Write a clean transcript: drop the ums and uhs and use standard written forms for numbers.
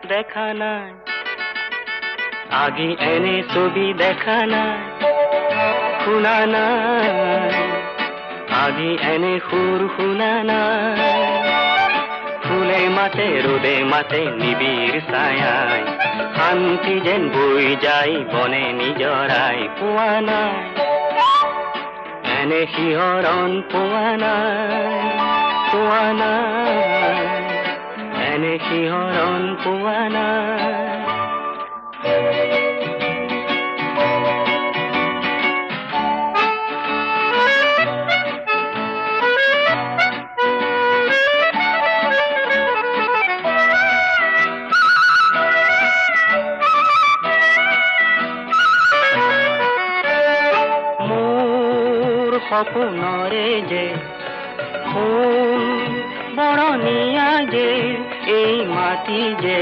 দেখা নাই আগে এনে ছবি দেখা নাই শুনা নাই আগে এনে সুৰ শুনা নাই ফুলে মাতে ৰোদে মাতে নিবিড় ছায়ায় শান্তি যেন বৈ যায় বনে নিজৰাই পোৱা নাই এনে শিহৰণ পোৱা নাই এনে শিহৰণ পোৱা নাই সপোনৰে যে ফুল বৰণীয়া যে এই মাটি যে